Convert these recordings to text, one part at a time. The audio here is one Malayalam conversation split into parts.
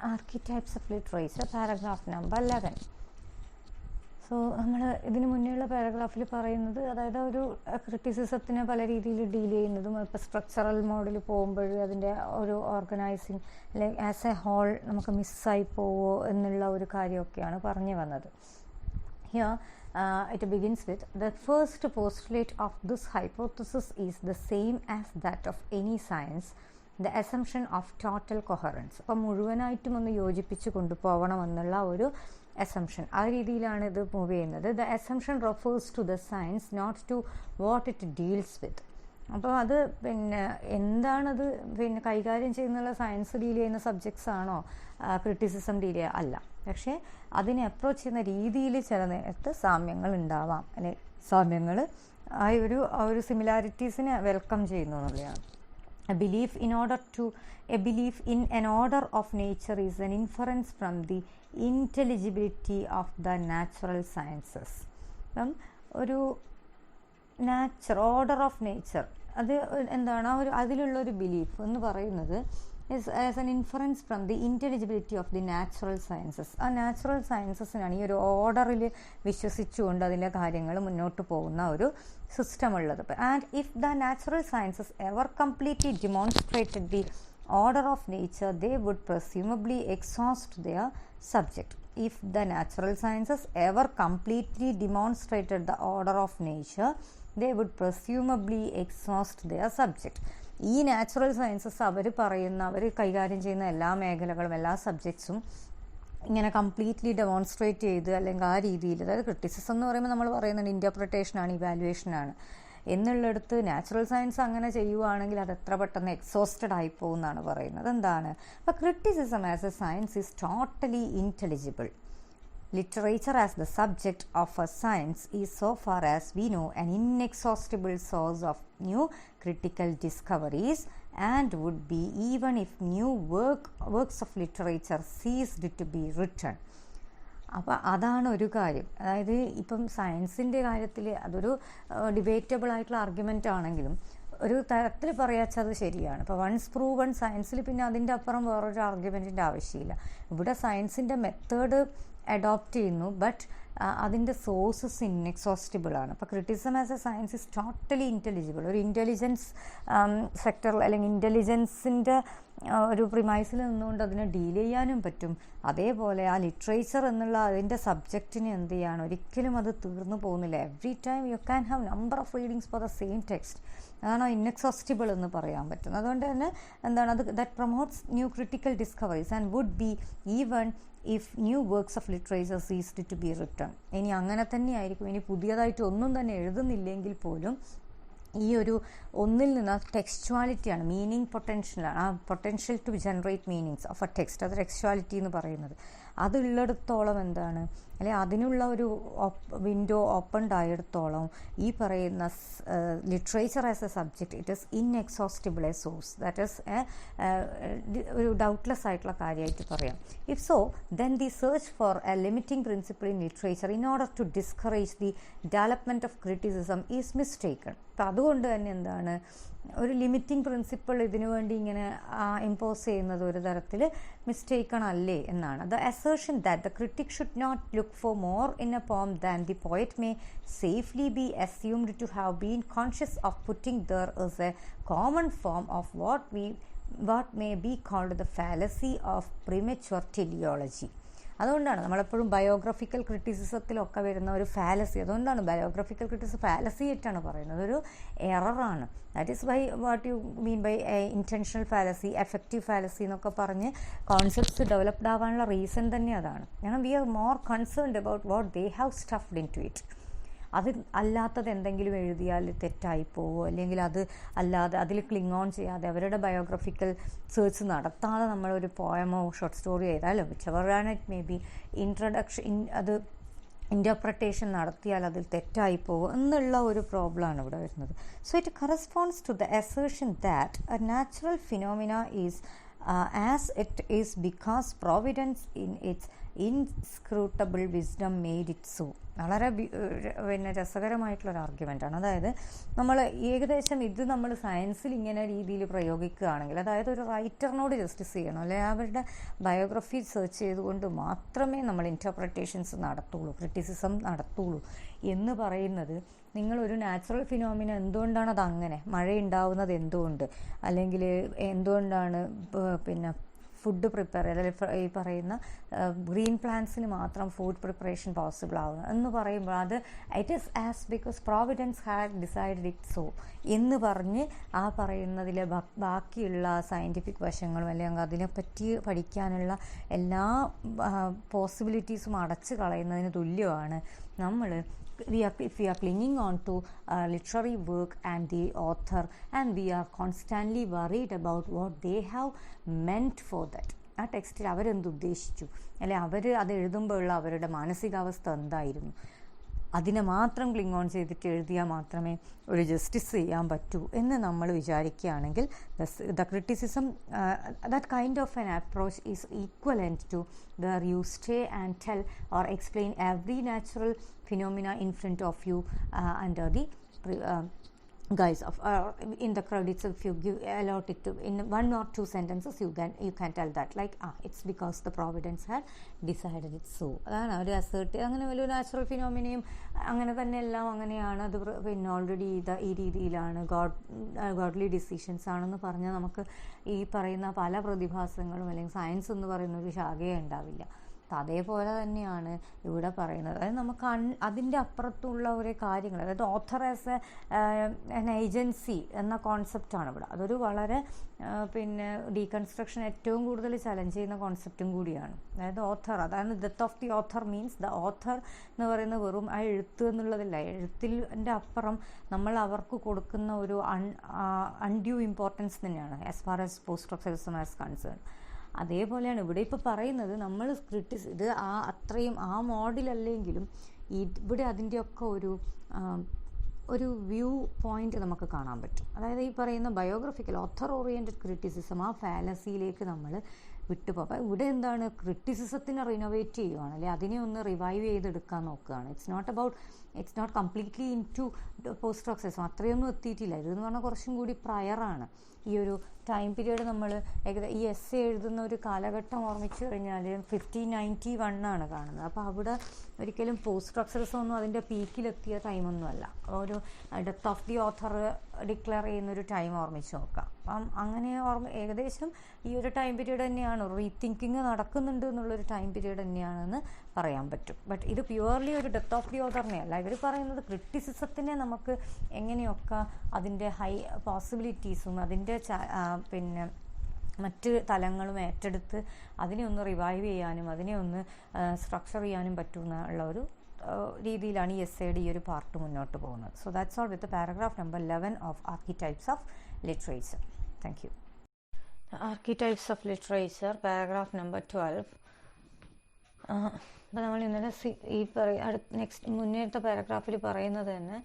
archetypes of literature, paragraph number 11. So നമ്മൾ ഇതിന് മുന്നേയുള്ള പാരഗ്രാഫിൽ പറയുന്നത്, അതായത് ഒരു ക്രിറ്റിസിസത്തിനെ പല രീതിയിൽ ഡീൽ ചെയ്യുന്നതും, ഇപ്പോൾ സ്ട്രക്ചറൽ മോഡിൽ പോകുമ്പോൾ അതിൻ്റെ ഒരു ഓർഗനൈസിങ് അല്ലെങ്കിൽ ആസ് എ ഹോൾ നമുക്ക് മിസ്സായി പോവോ എന്നുള്ള ഒരു കാര്യമൊക്കെയാണ് പറഞ്ഞു വന്നത്. Here it begins with, the first postulate of this hypothesis is the same as that of any science, the assumption of total coherence. അപ്പം മുഴുവനായിട്ടും ഒന്ന് യോജിപ്പിച്ച് കൊണ്ടുപോകണമെന്നുള്ള ഒരു assumption, ആ രീതിയിലാണ് ഇത് മൂവ് ചെയ്യുന്നത്. The assumption refers to the science, not to what it deals with. അപ്പോൾ അത് പിന്നെ എന്താണത് പിന്നെ കൈകാര്യം ചെയ്യുന്നുള്ള സയൻസ് ഡീൽ ചെയ്യുന്ന സബ്ജക്ട്സ് ആണോ ക്രിറ്റിസിസം ഡീൽ ചെയ്യുക? അല്ല. പക്ഷേ അതിനെ അപ്രോച്ച് ചെയ്യുന്ന രീതിയിൽ ചില നേരത്ത് സാമ്യങ്ങൾ ഉണ്ടാവാം, അല്ലെ സാമ്യങ്ങൾ ആ ഒരു സിമിലാരിറ്റീസിനെ വെൽക്കം ചെയ്യുന്നു എന്നുള്ളതാണ്. A belief in an order of nature is an inference from the intelligibility of the natural sciences. അപ്പം ഒരു ഓർഡർ ഓഫ് നേച്ചർ, അത് എന്താണ് അതിലുള്ളൊരു ബിലീഫ് എന്ന് പറയുന്നത് as an inference from the intelligibility of the natural sciences. ആ നാച്ചുറൽ സയൻസസിനാണ് ഈ ഒരു ഓർഡറിൽ വിശ്വസിച്ചുകൊണ്ട് അതിലെ കാര്യങ്ങൾ മുന്നോട്ട് പോകുന്ന ഒരു സിസ്റ്റം ഉള്ളത്. And if the natural sciences ever completely demonstrated the order of nature, they would presumably exhaust their subject. If the natural sciences ever completely demonstrated the order of nature, they would presumably exhaust their subject. ഈ നാച്ചുറൽ സയൻസസ് അവർ കൈകാര്യം ചെയ്യുന്ന എല്ലാ മേഖലകളും എല്ലാ സബ്ജക്ട്സും ഇങ്ങനെ കംപ്ലീറ്റ്ലി ഡെമോൺസ്ട്രേറ്റ് ചെയ്ത് അല്ലെങ്കിൽ ആ രീതിയിൽ, അതായത് ക്രിറ്റിസിസം എന്ന് പറയുമ്പോൾ നമ്മൾ പറയുന്നത് ഇൻ്റർപ്രിട്ടേഷനാണ്, ഇവാലുവേഷനാണ് എന്നുള്ളിടത്ത് നാച്ചുറൽ സയൻസ് അങ്ങനെ ചെയ്യുവാണെങ്കിൽ അത് എത്ര പെട്ടെന്ന് എക്സോസ്റ്റഡ് ആയി പോകും എന്നാണ് പറയുന്നത്. എന്താണ് അപ്പോൾ criticism as A science is totally intelligible. Literature as the subject of a science is, so far as we know, an inexhaustible source of new critical discoveries, and would be even if new works of literature ceased to be written. അപ്പോൾ അതാണ് ഒരു കാര്യം. അതായത് ഇപ്പം സയൻസിൻ്റെ കാര്യത്തിൽ അതൊരു ഡിബേറ്റബിൾ ആയിട്ടുള്ള ആർഗ്യുമെൻ്റ് ആണെങ്കിലും ഒരു തരത്തിൽ പറയാച്ചാൽ അത് ശരിയാണ്. ഇപ്പോൾ വൺസ് പ്രൂവൺ സയൻസിൽ പിന്നെ അതിൻ്റെ അപ്പുറം വേറൊരു ആർഗ്യുമെൻറ്റിൻ്റെ ആവശ്യമില്ല. ഇവിടെ സയൻസിൻ്റെ മെത്തേഡ് അഡോപ്റ്റ് ചെയ്യുന്നു, ബട്ട് അതിൻ്റെ സോഴ്സസ് ഇൻഎക്സോസ്റ്റിബിൾ ആണ്. അപ്പോൾ criticism as A science is totally intelligible. ഒരു ഇൻ്റലിജൻസ് സെക്ടറിൽ അല്ലെങ്കിൽ ഇൻ്റലിജൻസിൻ്റെ ഒരു പ്രിമൈസിൽ നിന്നുകൊണ്ട് അതിനെ ഡീൽ ചെയ്യാനും പറ്റും. അതേപോലെ ആ ലിറ്ററേച്ചർ എന്നുള്ള അതിൻ്റെ സബ്ജക്റ്റിനെ എന്ത് ചെയ്യാണ്, ഒരിക്കലും അത് തീർന്നു പോകുന്നില്ല. Every time you can have number of readings for the same text. അതാണ് ഇൻഎക്സോസ്റ്റിബിൾ എന്ന് പറയാൻ പറ്റുന്നത്. അതുകൊണ്ട് തന്നെ എന്താണ് അത് that promotes new critical discoveries and would be even if new works of literature ceased to be written. ഇനി അങ്ങനെ തന്നെയായിരിക്കും, ഇനി പുതിയതായിട്ട് ഒന്നും തന്നെ എഴുതുന്നില്ലെങ്കിൽ പോലും ഈ ഒരു ഒന്നിൽ നിന്ന് ടെക്സ്ച്വാലിറ്റിയാണ്, മീനിങ് പൊട്ടൻഷ്യലാണ്, ആ potential to generate meanings of a text, അത് ടെക്സ്ച്വാലിറ്റി എന്ന് പറയുന്നത്. അതുള്ളിടത്തോളം എന്താണ്, അല്ലെ അതിനുള്ള ഒരു വിൻഡോ ഓപ്പൺഡ് ആയിടത്തോളം ഈ പറയുന്ന literature as a subject it is inexhaustible a source. That is ഒരു ഡൗട്ട്ലെസ് ആയിട്ടുള്ള കാര്യമായിട്ട് പറയാം. If so then the search for a limiting principle in literature in order to discourage the development of criticism is mistaken. അപ്പം അതുകൊണ്ട് തന്നെ എന്താണ് ഒരു ലിമിറ്റിംഗ് പ്രിൻസിപ്പിൾ ഇതിനു വേണ്ടി ഇങ്ങനെ ഇമ്പോസ് ചെയ്യുന്നത് ഒരു തരത്തിൽ മിസ്റ്റേക്കൺ അല്ലേ എന്നാണ്. The assertion that the critic should not look for more in a poem than the poet may safely be assumed to have been conscious of putting there is a common form of what may be called the fallacy of premature teleology. അതുകൊണ്ടാണ് നമ്മളെപ്പോഴും ബയോഗ്രഫിക്കൽ ക്രിറ്റിസിസത്തിലൊക്കെ വരുന്ന ഒരു ഫാലസി, അതുകൊണ്ടാണ് ബയോഗ്രഫിക്കൽ ക്രിറ്റിസിസം ഫാലസി ആയിട്ടാണ് പറയുന്നത്, ഒരു എററാണ്. That is by what you mean by intentional fallacy, affective fallacy എന്നൊക്കെ പറഞ്ഞ് കോൺസെപ്റ്റ്സ് ഡെവലപ്ഡ് ആവാനുള്ള റീസൺ തന്നെ അതാണ്. കാരണം we are more concerned about what they have stuffed into it. അത് അല്ലാത്തത് എന്തെങ്കിലും എഴുതിയാൽ തെറ്റായി പോവോ, അല്ലെങ്കിൽ അത് അല്ലാതെ അതിൽ ക്ലിങ് ഓൺ ചെയ്യാതെ അവരുടെ ബയോഗ്രഫിക്കൽ സെർച്ച് നടത്താതെ നമ്മളൊരു പോയമോ ഷോർട്ട് സ്റ്റോറി ചെയ്താലോ വിച്ചവർ ഇറ്റ് മേ ബി അത് ഇൻ്റർപ്രിട്ടേഷൻ നടത്തിയാൽ അതിൽ തെറ്റായി പോകും എന്നുള്ള ഒരു പ്രോബ്ലമാണ് ഇവിടെ വരുന്നത്. So it corresponds to the assertion that a natural phenomena is as it is because providence in its inscrutable wisdom made it so. വളരെ രസകരമായിട്ടുള്ളൊരു ആർഗ്യുമെൻ്റാണ്. അതായത് നമ്മൾ ഏകദേശം ഇത് നമ്മൾ സയൻസിൽ ഇങ്ങനെ രീതിയിൽ പ്രയോഗിക്കുകയാണെങ്കിൽ, അതായത് ഒരു റൈറ്ററിനോട് ജസ്റ്റിസ് ചെയ്യണം, അല്ലെങ്കിൽ അവരുടെ ബയോഗ്രഫി സെർച്ച് ചെയ്തുകൊണ്ട് മാത്രമേ നമ്മൾ ഇൻറ്റർപ്രിറ്റേഷൻസ് നടത്തുള്ളൂ, ക്രിറ്റിസിസം നടത്തുള്ളൂ എന്ന് പറയുന്നത്, നിങ്ങളൊരു നാച്ചുറൽ ഫിനോമിന എന്തുകൊണ്ടാണ് അത് അങ്ങനെ, മഴയുണ്ടാവുന്നത് എന്തുകൊണ്ട്, അല്ലെങ്കിൽ എന്തുകൊണ്ടാണ് പിന്നെ ഫുഡ് പ്രിപ്പയർ അല്ലെങ്കിൽ ഈ പറയുന്ന ഗ്രീൻ പ്ലാന്റ്സിന് മാത്രം ഫുഡ് പ്രിപ്പറേഷൻ പോസിബിൾ ആവുക എന്ന് പറയുമ്പോൾ അത് it is as because Providence had decided it so എന്ന് പറഞ്ഞ് ആ പറയുന്നതിലെ ബാക്കിയുള്ള സയൻറ്റിഫിക് വശങ്ങളും അല്ലെങ്കിൽ അതിനെപ്പറ്റി പഠിക്കാനുള്ള എല്ലാ പോസിബിലിറ്റീസും അടച്ചു കളയുന്നതിന് തുല്യമാണ് നമ്മൾ if we are clinging on to literary work and the author, and we are constantly worried about what they have meant for that. ആ ടെക്സ്റ്റിൽ അവരെന്തുദ്ദേശിച്ചു, അല്ലെ അവർ അത് എഴുതുമ്പോഴുള്ള അവരുടെ മാനസികാവസ്ഥ എന്തായിരുന്നു, അതിനെ മാത്രം ക്ലിങ് ഓൺ ചെയ്തിട്ട് എഴുതിയാൽ മാത്രമേ ഒരു ജസ്റ്റിസ് ചെയ്യാൻ പറ്റൂ എന്ന് നമ്മൾ വിചാരിക്കുകയാണെങ്കിൽ, the criticism that kind of an approach is equivalent to where you stay and tell or explain every natural phenomena in front of you under the guise of in the credits. If you allot it to in 1 or 2 sentences, you can tell that like it's because the providence had decided it so. അതാണ് അവർ അസേർട്ട്. അങ്ങനെ വലിയ നാച്ചുറൽ ഫിനോമിനയും അങ്ങനെ തന്നെ എല്ലാം അങ്ങനെയാണ്, അത് പിന്നെ ഓൾറെഡി ഈ രീതിയിലാണ്, ഗോഡ്ലി ഡിസിഷൻസ് ആണെന്ന് പറഞ്ഞാൽ നമുക്ക് ഈ പറയുന്ന പല പ്രതിഭാസങ്ങളും അല്ലെങ്കിൽ സയൻസ് എന്ന് പറയുന്ന ഒരു ശാഖയെ ഉണ്ടാവില്ല. അതേപോലെ തന്നെയാണ് ഇവിടെ പറയുന്നത്. അതായത് നമുക്ക് അതിൻ്റെ അപ്പുറത്തുള്ള ഒരു കാര്യങ്ങൾ, അതായത് ഓഥർ ആസ് എൻ ഏജൻസി എന്ന കോൺസെപ്റ്റാണ് ഇവിടെ. അതൊരു വളരെ പിന്നെ ഡീകൺസ്ട്രക്ഷൻ ഏറ്റവും കൂടുതൽ ചലഞ്ച് ചെയ്യുന്ന കോൺസെപ്റ്റും കൂടിയാണ്. അതായത് ഓഥർ, അതായത് death of the author means the author എന്ന് പറയുന്നത് വെറും ആ എഴുത്ത് എന്നുള്ളതല്ല, എഴുത്തിൻ്റെ അപ്പുറം നമ്മൾ അവർക്ക് കൊടുക്കുന്ന ഒരു അൺഡ്യൂ ഇമ്പോർട്ടൻസ് തന്നെയാണ് as far as post structuralism as concern. അതേപോലെയാണ് ഇവിടെ ഇപ്പോൾ പറയുന്നത്. നമ്മൾ ഇത് അത്രയും ആ മോഡിലല്ലെങ്കിലും ഇവിടെ അതിൻ്റെയൊക്കെ ഒരു വ്യൂ പോയിന്റ് നമുക്ക് കാണാൻ പറ്റും. അതായത് ഈ പറയുന്ന ബയോഗ്രഫിക്കൽ ഓഥർ ഓറിയൻറ്റഡ് ക്രിറ്റിസിസം, ആ ഫാലസിയിലേക്ക് നമ്മൾ വിട്ടുപോകാം. ഇവിടെ എന്താണ്, ക്രിറ്റിസിസത്തിനെ റിനോവേറ്റ് ചെയ്യുകയാണ്, അല്ലെ അതിനെ ഒന്ന് റിവൈവ് ചെയ്തെടുക്കാൻ നോക്കുകയാണ്. It's not completely into post structuralism, അത്രയൊന്നും എത്തിയിട്ടില്ല. ഇതെന്ന് പറഞ്ഞാൽ കുറച്ചും കൂടി പ്രയറാണ്. ഈ ഒരു ടൈം പീരീഡ് നമ്മൾ ഈ എസ്സേ എഴുതുന്ന ഒരു കാലഘട്ടം ഓർമ്മിച്ചു കഴിഞ്ഞാൽ 1591 കാണുന്നത്. അപ്പോൾ അവിടെ ഒരിക്കലും പോസ്റ്റ് സ്ട്രക്ചറിസം ഒന്നും അതിൻ്റെ പീക്കിലെത്തിയ ടൈമൊന്നുമല്ല. ഒരു death of the author declare ചെയ്യുന്നൊരു ടൈം ഓർമ്മിച്ച് നോക്കാം. അപ്പം അങ്ങനെ ഏകദേശം ഈ ഒരു ടൈം പീരീഡ് തന്നെയാണ്, റീതിങ്കിങ് നടക്കുന്നുണ്ട് എന്നുള്ളൊരു ടൈം പീരീഡ് തന്നെയാണെന്ന് പറയാൻ പറ്റും. ബട്ട് ഇത് പ്യുവർലി ഒരു ഡെത്ത് ഓഫ് ദി ഓഥറിനെ അല്ല. ഇവർ പറയുന്നത് ക്രിറ്റിസിസത്തിനെ നമുക്ക് എങ്ങനെയൊക്കെ അതിൻ്റെ ഹൈ പോസിബിലിറ്റീസും അതിൻ്റെ പിന്നെ മറ്റ് തലങ്ങളും ഏറ്റെടുത്ത് അതിനെ ഒന്ന് റിവൈവ് ചെയ്യാനും അതിനെ ഒന്ന് സ്ട്രക്ചർ ചെയ്യാനും പറ്റുമെന്നുള്ള ഒരു രീതിയിലാണ് ഈ എസ്സേയുടെ ഈ ഒരു പാർട്ട് മുന്നോട്ട് പോകുന്നത്. So that's all with paragraph number 11 of archetypes of literature. Thank you. Archetypes of literature paragraph number 12. അപ്പോൾ നമ്മൾ ഇന്നലെ നെക്സ്റ്റ് മുന്നേറ്റ പാരഗ്രാഫിൽ പറയുന്നത് തന്നെ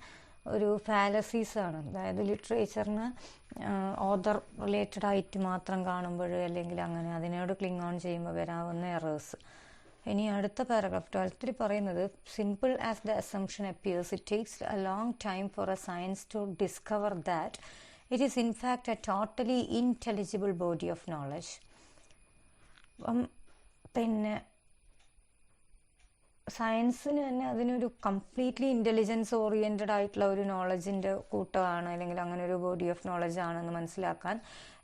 ഒരു ഫാലസീസാണ്. അതായത് ലിറ്ററേച്ചറിന് ഓഥർ റിലേറ്റഡ് ആയിട്ട് മാത്രം കാണുമ്പോൾ അല്ലെങ്കിൽ അങ്ങനെ അതിനോട് ക്ലിങ് ഓൺ ചെയ്യുമ്പോൾ വരാവുന്ന എറേഴ്സ്. ഇനി അടുത്ത പാരഗ്രാഫ് 12 പറയുന്നത്, simple as the assumption appears, it takes a long time for a science to discover that it is in fact a totally intelligible body of knowledge. അപ്പം പിന്നെ സയൻസിന് തന്നെ അതിനൊരു കംപ്ലീറ്റ്ലി ഇൻ്റലിജൻസ് ഓറിയൻറ്റഡ് ആയിട്ടുള്ള ഒരു നോളജിൻ്റെ കൂട്ടമാണ്, അല്ലെങ്കിൽ അങ്ങനെ ഒരു ബോഡി ഓഫ് നോളജ് ആണെന്ന് മനസ്സിലാക്കാൻ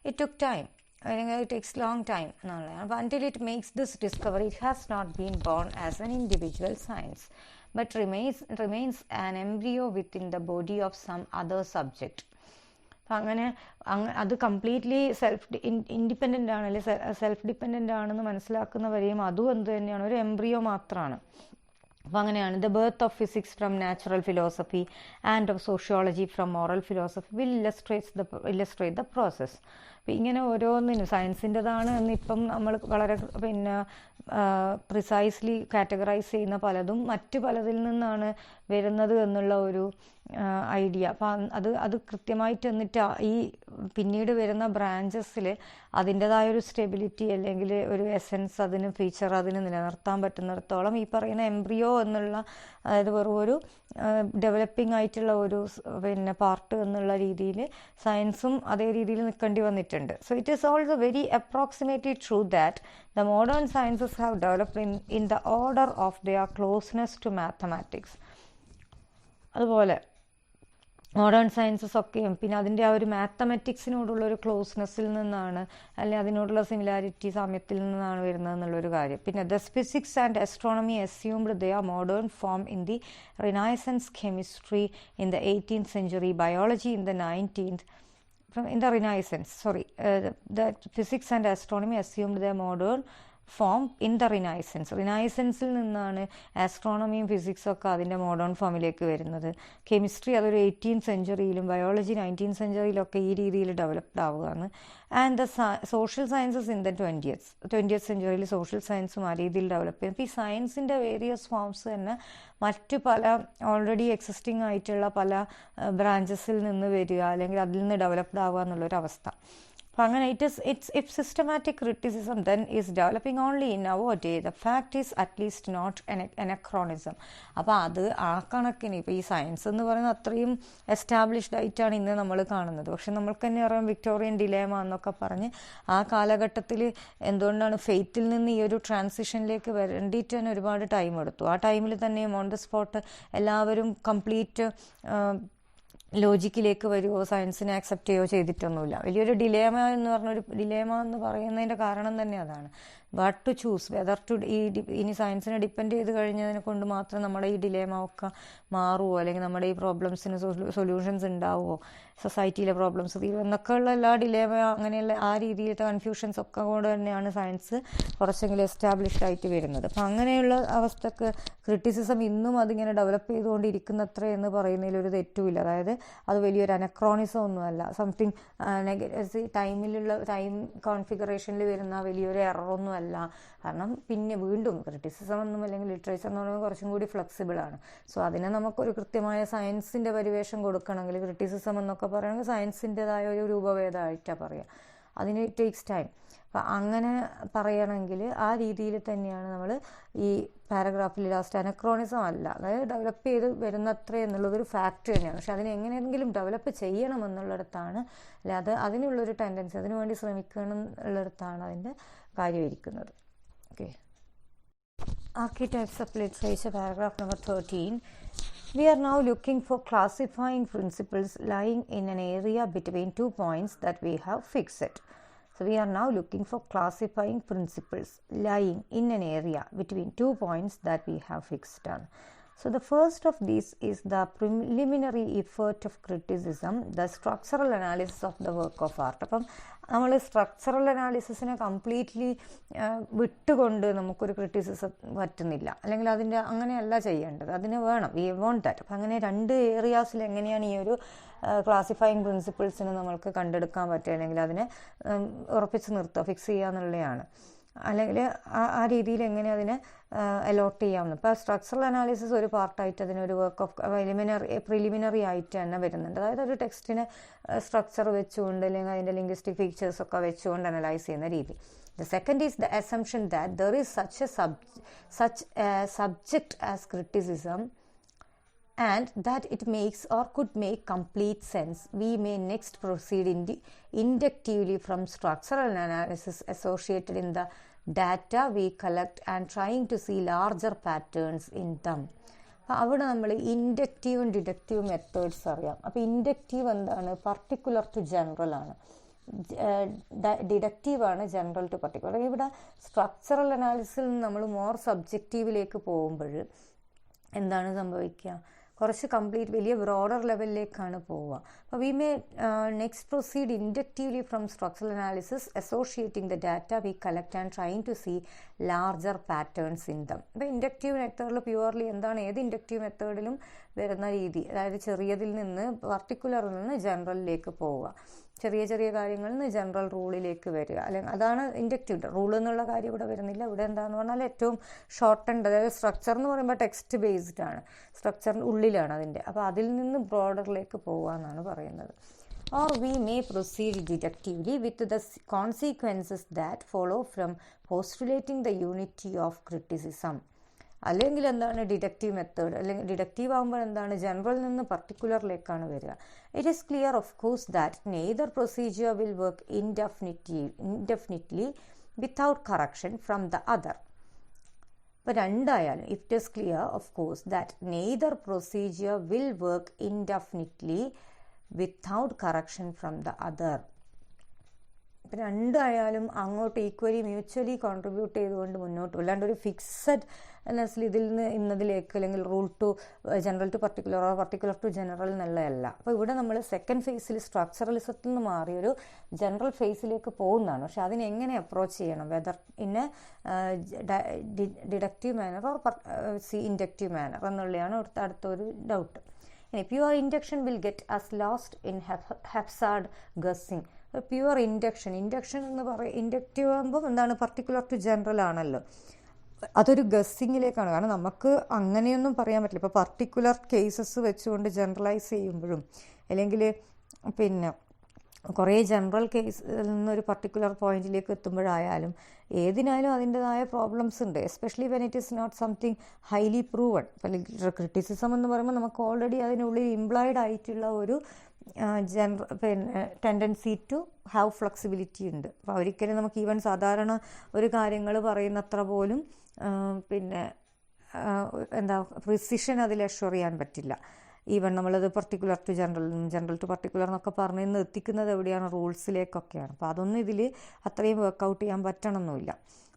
ഇറ്റ് ടുക്ക് ടൈം, അല്ലെങ്കിൽ ഇറ്റ് ടേക്സ് ലോങ് ടൈം എന്നുള്ളതാണ്. അപ്പോൾ until it makes this discovery it has not been born as an individual science but remains an embryo within the body of some other subject. അപ്പം അങ്ങനെ അത് കംപ്ലീറ്റ്ലി ഇൻഡിപെൻഡൻ്റ് ആണ്, അല്ലെങ്കിൽ സെൽഫ് ഡിപ്പെൻഡൻ്റ് ആണെന്ന് മനസ്സിലാക്കുന്നവരെയും അതും എന്ത് തന്നെയാണ്, ഒരു എംബ്രിയോ മാത്രമാണ്. അപ്പോൾ അങ്ങനെയാണ് the birth of physics from natural philosophy and of sociology from moral philosophy will illustrate the process. അപ്പോൾ ഇങ്ങനെ ഓരോന്നിനും സയൻസിൻ്റെതാണ് എന്നിപ്പം നമ്മൾ വളരെ പിന്നെ പ്രിസൈസ്ലി കാറ്റഗറൈസ് ചെയ്യുന്ന പലതും മറ്റു പലതിൽ നിന്നാണ് വരുന്നത് എന്നുള്ള ഒരു ഐഡിയ. അപ്പം അത് കൃത്യമായിട്ട് എന്നിട്ട് ഈ പിന്നീട് വരുന്ന ബ്രാഞ്ചസിൽ അതിൻ്റെതായൊരു സ്റ്റെബിലിറ്റി അല്ലെങ്കിൽ ഒരു എസൻസ് അതിന് ഫീച്ചർ അതിന് നിലനിർത്താൻ പറ്റുന്നിടത്തോളം ഈ പറയുന്ന എംബ്രിയോ എന്നുള്ള അതായത് വെറും ഒരു ഡെവലപ്പിംഗ് ആയിട്ടുള്ള ഒരു പിന്നെ പാർട്ട് എന്നുള്ള രീതിയിൽ സയൻസും അതേ രീതിയിൽ നിൽക്കേണ്ടി വന്നിട്ടുണ്ട്. So it is also very approximately true that the modern sciences have developed in the order of their closeness to mathematics. അതുപോലെ മോഡേൺ സയൻസസ് ഒക്കെയും പിന്നെ അതിൻ്റെ ആ ഒരു മാത്തമാറ്റിക്സിനോടുള്ള ഒരു ക്ലോസ്നെസ്സിൽ നിന്നാണ് അല്ലെങ്കിൽ അതിനോടുള്ള സിമിലാരിറ്റി സാമ്യത്തിൽ നിന്നാണ് വരുന്നത് എന്നുള്ളൊരു കാര്യം. പിന്നെ the physics and astronomy assumed their modern form in the renaissance, chemistry in the 18th century, biology in the 19th. In the Renaissance, the physics and astronomy assumed their modern form in the റിനൈസൻസിൽ നിന്നാണ് ആസ്ട്രോണമിയും ഫിസിക്സും ഒക്കെ അതിൻ്റെ മോഡേൺ ഫോമിലേക്ക് വരുന്നത്. കെമിസ്ട്രി അതൊരു 18th century biology 19th century ഈ രീതിയിൽ ഡെവലപ്ഡ് ആവുകയാണ്. And the social sciences in the 20th century social സയൻസും ആ രീതിയിൽ ഡെവലപ്പ് ചെയ്യും. അപ്പോൾ ഈ സയൻസിൻ്റെ വേരിയസ് ഫോംസ് തന്നെ മറ്റു പല ഓൾറെഡി എക്സിസ്റ്റിംഗ് ആയിട്ടുള്ള പല ബ്രാഞ്ചസിൽ നിന്ന് വരിക അല്ലെങ്കിൽ അതിൽ നിന്ന് ഡെവലപ്ഡ് ആവുക എന്നുള്ളൊരവസ്ഥ. അപ്പം അങ്ങനെ if systematic criticism then is developing only in our day, the fact is at least not an anachronism. അപ്പോൾ അത് ആ കണക്കിന് ഇപ്പോൾ ഈ സയൻസ് എന്ന് പറയുന്നത് അത്രയും എസ്റ്റാബ്ലിഷ്ഡ് ആയിട്ടാണ് ഇന്ന് നമ്മൾ കാണുന്നത്. പക്ഷെ നമ്മൾക്ക് തന്നെ അറിയാം വിക്ടോറിയൻ ഡിലേമ എന്നൊക്കെ പറഞ്ഞ് ആ കാലഘട്ടത്തിൽ എന്തുകൊണ്ടാണ് ഫെയ്ത്തിൽ നിന്ന് ഈ ഒരു ട്രാൻസിഷനിലേക്ക് വേണ്ടിയിട്ട് തന്നെ ഒരുപാട് ടൈം എടുത്തു. ആ ടൈമിൽ തന്നെ ഓൺ ദ സ്പോട്ട് എല്ലാവരും കംപ്ലീറ്റ് ലോജിക്കിലേക്ക് വരുമോ സയൻസിനെ ആക്സെപ്റ്റ് ചെയ്യുകയോ ചെയ്തിട്ടൊന്നുമില്ല. വലിയൊരു ഡിലേമ എന്ന് പറയുന്നതിൻ്റെ കാരണം തന്നെ അതാണ്. What to choose, whether to ഇനി സയൻസിനെ ഡിപ്പെൻഡ് ചെയ്ത് കഴിഞ്ഞതിനെ കൊണ്ട് മാത്രം നമ്മുടെ ഈ ഡിലേമ ഒക്കെ മാറുമോ അല്ലെങ്കിൽ നമ്മുടെ ഈ പ്രോബ്ലംസിന് സൊല്യൂഷൻസ് ഉണ്ടാവുമോ, സൊസൈറ്റിയിലെ പ്രോബ്ലംസ് എന്നൊക്കെയുള്ള എല്ലാ ഡിലേമ അങ്ങനെയുള്ള ആ രീതിയിലത്തെ കൺഫ്യൂഷൻസ് ഒക്കെ കൊണ്ട് തന്നെയാണ് സയൻസ് കുറച്ചെങ്കിലും എസ്റ്റാബ്ലിഷ്ഡ് ആയിട്ട് വരുന്നത്. അപ്പം അങ്ങനെയുള്ള അവസ്ഥക്ക് ക്രിറ്റിസിസം ഇന്നും അതിങ്ങനെ ഡെവലപ്പ് ചെയ്തുകൊണ്ടിരിക്കുന്നത്ര എന്ന് പറയുന്നതിൽ ഒരു തെറ്റുമില്ല. അതായത് അത് വലിയൊരു അനക്രോണിസം ഒന്നുമല്ല, സംതിങ് ടൈം കോൺഫിഗറേഷനിൽ വരുന്ന വലിയൊരു എററൊന്നും അല്ല. കാരണം പിന്നെ വീണ്ടും ക്രിറ്റിസിസം ഒന്നും അല്ലെങ്കിൽ ലിറ്ററേച്ചർ എന്ന് പറയുന്നത് കുറച്ചും കൂടി ഫ്ലെക്സിബിളാണ്. സോ അതിനെ നമുക്കൊരു കൃത്യമായ സയൻസിൻ്റെ പരിവേഷം കൊടുക്കണമെങ്കിൽ ക്രിറ്റിസിസം എന്നൊക്കെ പറയുന്നത് സയൻസിൻ്റെതായ ഒരു രൂപഭേദമായിട്ടാണ് പറയുക. അതിന് ടേക്സ് ടൈം. അപ്പം അങ്ങനെ പറയണമെങ്കിൽ ആ രീതിയിൽ തന്നെയാണ് നമ്മൾ ഈ പാരഗ്രാഫിൽ ലാസ്റ്റ് അനക്രോണിസം അല്ല, അതായത് ഡെവലപ്പ് ചെയ്ത് വരുന്നത്ര എന്നുള്ളതൊരു ഫാക്റ്റ് തന്നെയാണ്. പക്ഷെ അതിനെ എങ്ങനെയെങ്കിലും ഡെവലപ്പ് ചെയ്യണം എന്നുള്ളിടത്താണ്, അല്ലാതെ അതിനുള്ളൊരു ടെൻഡൻസി അതിനു വേണ്ടി ശ്രമിക്കണം എന്നുള്ളിടത്താണ് അതിൻ്റെ കാര്യമിരിക്കുന്നത്. Okay, Archetypes of literature, paragraph number 13. We are now looking for classifying principles lying in an area between 2 points that we have fixed. So we are now looking for classifying principles lying in an area between 2 points that we have fixed on. So the first of these is the preliminary effort of criticism, the structural analysis of the work of art. അപ്പം നമ്മൾ സ്ട്രക്ചറൽ അനാലിസിസിനെ കംപ്ലീറ്റ്ലി വിട്ടുകൊണ്ട് നമുക്കൊരു ക്രിറ്റിസിസം പറ്റുന്നില്ല, അല്ലെങ്കിൽ അതിൻ്റെ അങ്ങനെയല്ല ചെയ്യേണ്ടത്, അതിന് വേണം, വി വോണ്ട് ദാറ്റ്. അപ്പം അങ്ങനെ രണ്ട് ഏരിയാസിൽ എങ്ങനെയാണ് ഈ ഒരു ക്ലാസിഫയിങ് പ്രിൻസിപ്പിൾസിന് നമ്മൾക്ക് കണ്ടെടുക്കാൻ പറ്റുക അല്ലെങ്കിൽ അതിനെ ഉറപ്പിച്ച് നിർത്തുക, ഫിക്സ് ചെയ്യുക എന്നുള്ളതാണ്. അല്ലെങ്കിൽ ആ രീതിയിൽ എങ്ങനെ അതിനെ അലോട്ട് ചെയ്യാമെന്ന്. ഇപ്പോൾ സ്ട്രക്ചറൽ അനാലിസിസ് ഒരു പാർട്ടായിട്ട് അതിനൊരു വർക്ക് ഓഫ് പ്രിലിമിനറി ആയിട്ട് തന്നെ വരുന്നുണ്ട്. അതായത് ഒരു ടെക്സ്റ്റിനെ സ്ട്രക്ചർ വെച്ചുകൊണ്ട് അല്ലെങ്കിൽ അതിൻ്റെ ലിംഗ്വിസ്റ്റിക് ഫീച്ചേഴ്സൊക്കെ വെച്ചുകൊണ്ട് അനലൈസ് ചെയ്യുന്ന രീതി. The second is the assumption that there is such a subject as criticism and that it makes or could make complete sense. We may next proceed inductively from structural analysis associated in the data we collect and trying to see larger patterns in them. അവിടെ നമ്മൾ ഇൻഡക്റ്റീവും ഡിഡക്റ്റീവ് മെത്തേഡ്സ് അറിയാം. അപ്പോൾ ഇൻഡക്റ്റീവ് എന്താണ്? പർട്ടിക്കുലർ ടു ജനറൽ ആണ്. ഡിഡക്റ്റീവാണ് ജനറൽ ടു പർട്ടിക്കുലർ. ഇവിടെ സ്ട്രക്ചറൽ അനാലിസിസിൽ നിന്ന് നമ്മൾ മോർ സബ്ജക്റ്റീവിലേക്ക് പോകുമ്പോൾ എന്താണ് സംഭവിക്കുക? കുറച്ച് കംപ്ലീറ്റ് വലിയ ബ്രോഡർ ലെവലിലേക്കാണ് പോവുക. അപ്പോൾ we may next proceed inductively from structural analysis associating the data we collect and trying to see larger patterns in them. അപ്പോൾ ഇൻഡക്റ്റീവ് മെത്തേഡിൽ പ്യുവർലി എന്താണ്, ഏത് ഇൻഡക്റ്റീവ് മെത്തേഡിലും വരുന്ന രീതി, അതായത് ചെറിയതിൽ നിന്ന് പർട്ടിക്കുലറിൽ നിന്ന് ജനറലിലേക്ക് പോവുക. ചെറിയ ചെറിയ കാര്യങ്ങളിൽ നിന്ന് ജനറൽ റൂളിലേക്ക് വരിക, അല്ലെങ്കിൽ അതാണ് ഇൻഡക്റ്റീവ് റൂൾ എന്നുള്ള കാര്യം ഇവിടെ വരുന്നില്ല. ഇവിടെ എന്താണെന്ന് പറഞ്ഞാൽ ഏറ്റവും ഷോർട്ട് ആൻഡ്, അതായത് സ്ട്രക്ചർ എന്ന് പറയുമ്പോൾ ടെക്സ്റ്റ് ബേസ്ഡ് ആണ്, സ്ട്രക്ചറിൻ്റെ ഉള്ളിലാണ് അതിൻ്റെ, അപ്പോൾ അതിൽ നിന്ന് ബ്രോഡറിലേക്ക് പോകുക എന്നാണ് പറയുന്നത്. Or we may proceed deductively with the consequences that follow from postulating the unity of criticism. അല്ലെങ്കിൽ എന്താണ് ഡിഡക്റ്റീവ് മെത്തേഡ്, അല്ലെങ്കിൽ ഡിഡക്റ്റീവ് ആകുമ്പോൾ എന്താണ് ജനറൽ നിന്ന് പർട്ടിക്കുലറിലേക്കാണ് വരിക. It is clear of course that neither procedure will work indefinitely without correction from the other. ഇപ്പോൾ രണ്ടായാലും it is clear of course that neither procedure will work indefinitely without correction from the other. ഇപ്പം രണ്ടായാലും അങ്ങോട്ട് ഈക്വലി മ്യൂച്വലി കോൺട്രിബ്യൂട്ട് ചെയ്തുകൊണ്ട് മുന്നോട്ട്, അല്ലാണ്ട് ഒരു ഫിക്സഡ് എന്നുവെച്ചാൽ ഇതിൽ നിന്ന് ഇന്നതിലേക്ക്, അല്ലെങ്കിൽ rule to general to particular, particular to general എന്നുള്ളതല്ല. അപ്പോൾ ഇവിടെ നമ്മൾ സെക്കൻഡ് ഫേസിൽ സ്ട്രക്ചറലിസത്തിൽ നിന്ന് മാറി ഒരു ജനറൽ ഫേസിലേക്ക് പോകുന്നതാണ്. പക്ഷെ അതിനെങ്ങനെ അപ്രോച്ച് ചെയ്യണം, whether in a deductive manner or inductive manner എന്നുള്ളതാണ് അടുത്തൊരു doubt. Pure induction will get us lost in haphazard guessing. Pure induction എന്ന് പറയും, ഇൻഡക്റ്റീവ് ആകുമ്പോൾ എന്താണ് പർട്ടിക്കുലർ ടു ജനറൽ ആണല്ലോ, അതൊരു ഗസ്സിങ്ങിലേക്കാണ്. കാരണം നമുക്ക് അങ്ങനെയൊന്നും പറയാൻ പറ്റില്ല. ഇപ്പോൾ പർട്ടിക്കുലർ കേസസ് വെച്ചുകൊണ്ട് ജനറലൈസ് ചെയ്യുമ്പോഴും, അല്ലെങ്കിൽ പിന്നെ കുറേ ജനറൽ കേസിൽ നിന്നൊരു പർട്ടിക്കുലർ പോയിന്റിലേക്ക് എത്തുമ്പോഴായാലും ഏതിനായാലും അതിൻ്റെതായ പ്രോബ്ലംസ് ഉണ്ട്, especially when it is not something highly proven. Criticism എന്ന് പറയുമ്പോൾ നമുക്ക് ഓൾറെഡി അതിനുള്ളിൽ ഇംപ്ലോയിഡ് ആയിട്ടുള്ള ഒരു പിന്നെ ടെൻഡൻസി ടു ഹാവ് ഫ്ലെക്സിബിലിറ്റി ഉണ്ട്. അപ്പോൾ ഒരിക്കലും നമുക്ക് ഈവൻ സാധാരണ ഒരു കാര്യങ്ങൾ പറയുന്നത്ര പോലും പിന്നെ എന്താ പ്രിസിഷൻ അതിൽ അഷ്വർ ചെയ്യാൻ പറ്റില്ല. ഈവൻ നമ്മളത് particular to general, general to particular എന്നൊക്കെ പറഞ്ഞ് ഇന്ന് എത്തിക്കുന്നത് എവിടെയാണ്, റൂൾസിലേക്കൊക്കെയാണ്. അപ്പോൾ അതൊന്നും ഇതിൽ അത്രയും വർക്കൗട്ട് ചെയ്യാൻ പറ്റണമെന്നില്ല.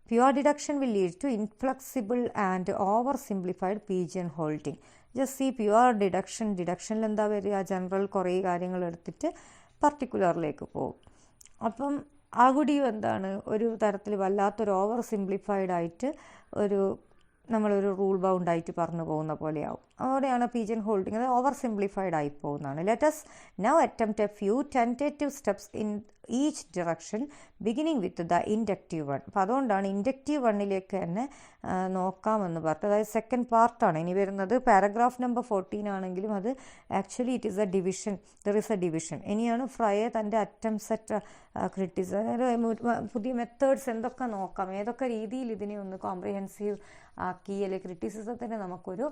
Pure deduction will lead to inflexible and oversimplified pigeon holding. Just ഈ പ്യുവർ ഡിഡക്ഷനിൽ എന്താ വരിക, ജനറൽ കുറേ കാര്യങ്ങൾ എടുത്തിട്ട് പർട്ടിക്കുലറിലേക്ക് പോകും. അപ്പം ആ കൂടിയും എന്താണ് ഒരു തരത്തിൽ വല്ലാത്തൊരു ഓവർ സിംപ്ലിഫൈഡ് ആയിട്ട് ഒരു നമ്മളൊരു റൂൾ ബൗണ്ടായിട്ട് പറഞ്ഞു പോകുന്ന പോലെയാവും. അവിടെയാണ് പീജിയൻ ഹോൾഡിങ്, അത് ഓവർ സിംപ്ലിഫൈഡ് ആയി പോകുന്നതാണ്. Let's now attempt A few tentative steps in each direction beginning with the inductive one. അപ്പോൾ അതുകൊണ്ടാണ് ഇൻഡക്റ്റീവ് വണ്ണിലേക്ക് തന്നെ നോക്കാമെന്ന് പറഞ്ഞത്. അതായത് സെക്കൻഡ് പാർട്ടാണ് ഇനി വരുന്നത്. പാരഗ്രാഫ് നമ്പർ 14 ആണെങ്കിലും അത് actually it is A division, there is A division. ഇനിയാണ് ഫ്രയെ തൻ്റെ അറ്റംപ്റ്റ്സ് അറ്റ് ക്രിറ്റിസിസം, പുതിയ മെത്തേഡ്സ് എന്തൊക്കെ നോക്കാം, ഏതൊക്കെ രീതിയിൽ ഇതിനെ ഒന്ന് കോംപ്രിഹെൻസീവ് ആക്കി, അല്ലെങ്കിൽ ക്രിറ്റിസിസത്തിന് നമുക്കൊരു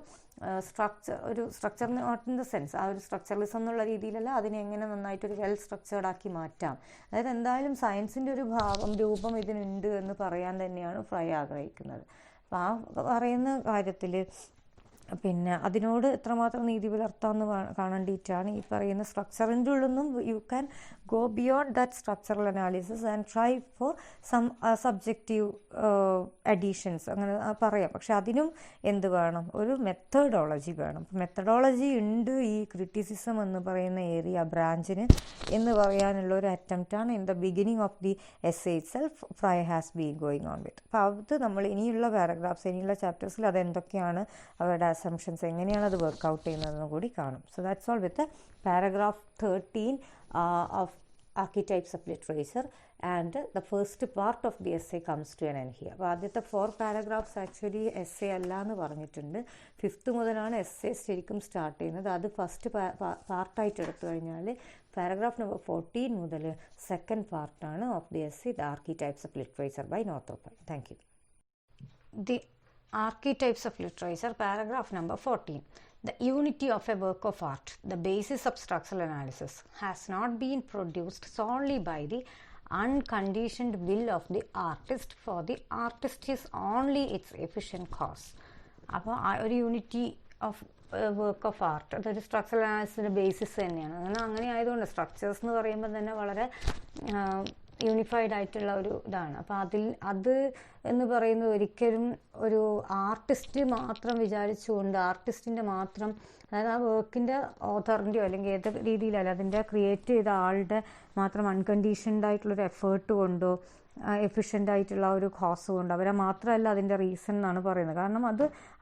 structure not in the sense ആ ഒരു സ്ട്രക്ചറലിസം എന്നുള്ള രീതിയിലല്ല, അതിനെ എങ്ങനെ നന്നായിട്ടൊരു വെൽ സ്ട്രക്ചേർഡ് ആക്കി മാറ്റാം. അതായത് എന്തായാലും സയൻസിൻ്റെ ഒരു രൂപം ഇതിനുണ്ട് എന്ന് പറയാൻ തന്നെയാണ് ഫ്രൈ ആഗ്രഹിക്കുന്നത്. അപ്പോൾ ആ പറയുന്ന കാര്യത്തിൽ പിന്നെ അതിനോട് എത്രമാത്രം നീതി പുലർത്താമെന്ന് കാണേണ്ടിയിട്ടാണ് ഈ പറയുന്ന സ്ട്രക്ചറിൻ്റെ ഉള്ളിൽ നിന്നും you can go beyond that structural analysis and try for some subjective additions അങ്ങനെ പറയാം. പക്ഷെ അതിനും എന്ത് വേണം, ഒരു മെത്തഡോളജി വേണം. മെത്തഡോളജി ഉണ്ട് ഈ ക്രിറ്റിസിസം എന്ന് പറയുന്ന ഏരിയ ബ്രാഞ്ചിന് എന്ന് പറയാനുള്ള ഒരു അറ്റംപ്റ്റാണ് in the beginning of the essay itself Frye has been going on with. അപ്പോൾ അത് നമ്മൾ ഇനിയുള്ള പാരഗ്രാഫ്സ്, ഇനിയുള്ള ചാപ്റ്റേഴ്സിൽ അതെന്തൊക്കെയാണ് അവരുടെ അസംഷൻസ്, എങ്ങനെയാണ് അത് വർക്കൗട്ട് ചെയ്യുന്നതെന്ന് കൂടി കാണും. So that's all with paragraph 13 of archetypes of literature, and the first part of the essay comes to an end here. അപ്പോൾ ആദ്യത്തെ 4 പാരഗ്രാഫ്സ് ആക്ച്വലി എസ്സേ അല്ല എന്ന് പറഞ്ഞിട്ടുണ്ട്. 5th മുതലാണ് എസ്സേ ശരിക്കും സ്റ്റാർട്ട് ചെയ്യുന്നത്. അത് ഫസ്റ്റ് പാർട്ടായിട്ട് എടുത്തു കഴിഞ്ഞാൽ പാരഗ്രാഫ് നമ്പർ 14 മുതൽ സെക്കൻഡ് പാർട്ടാണ് of the essay the archetypes of literature by Northrop. Thank you. The Archetypes of Literature, paragraph number 14. The unity of a work of art, the basis of structural analysis, has not been produced solely by the unconditioned will of the artist, for the artist is only its efficient cause. അപ്പോൾ ഒരു unity of work of art അതൊരു സ്ട്രക്ചറൽ അനാലിസിസിൻ്റെ ബേസിസ് തന്നെയാണ്. അങ്ങനെ ആയതുകൊണ്ട് സ്ട്രക്ചേഴ്സ് എന്ന് പറയുമ്പോൾ തന്നെ വളരെ യൂണിഫൈഡ് ആയിട്ടുള്ള ഒരു ഇതാണ്. അപ്പോൾ അത് എന്ന് പറയുന്നത് ഒരിക്കലും ഒരു ആർട്ടിസ്റ്റ് മാത്രം വിചാരിച്ചുകൊണ്ട്, ആർട്ടിസ്റ്റിൻ്റെ മാത്രം, അതായത് ആ വർക്കിൻ്റെ ഓഥറിൻ്റെയോ അല്ലെങ്കിൽ ഏത് രീതിയിലല്ല അതിൻ്റെ ക്രിയേറ്റ് ചെയ്ത ആളുടെ മാത്രം അൺകണ്ടീഷൻഡ് ആയിട്ടുള്ളൊരു എഫേർട്ട് കൊണ്ടോ എഫിഷ്യൻ്റ് ആയിട്ടുള്ള ഒരു കോസും ഉണ്ട്. അവരെ മാത്രമല്ല അതിൻ്റെ റീസൺ എന്നാണ് പറയുന്നത്. കാരണം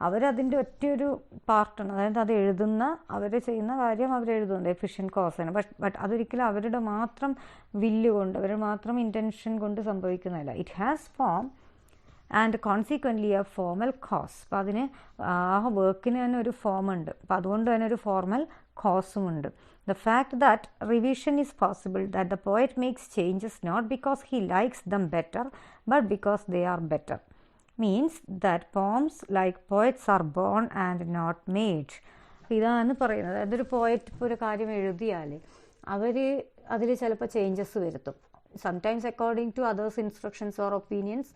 അവരതിൻ്റെ ഒറ്റയൊരു പാർട്ടാണ്, അതായത് അത് എഴുതുന്ന അവർ ചെയ്യുന്ന കാര്യം അവരെഴുതുന്നുണ്ട് എഫിഷ്യൻറ്റ് കോസാണ്. ബട്ട് അതൊരിക്കലും അവരുടെ മാത്രം വില്ല് കൊണ്ട്, അവരുടെ മാത്രം ഇൻറ്റൻഷൻ കൊണ്ട് സംഭവിക്കുന്നതല്ല. It has form and consequently a formal cause. അപ്പോൾ അതിന് ആ വർക്കിന് തന്നെ ഒരു ഫോം ഉണ്ട്, അപ്പോൾ അതുകൊണ്ട് തന്നെ ഒരു ഫോർമൽ കോസും ഉണ്ട്. The fact that revision is possible, that the poet makes changes not because he likes them better but because they are better, means that poems like poets are born and not made. ഇതാണ് പറയുന്നത്. അതൊരു പോയറ്റ് ഇപ്പോൾ ഒരു കാര്യം എഴുതിയാൽ അവർ അതിൽ ചിലപ്പോൾ ചേഞ്ചസ് വരുത്തും, sometimes according to others instructions or opinions.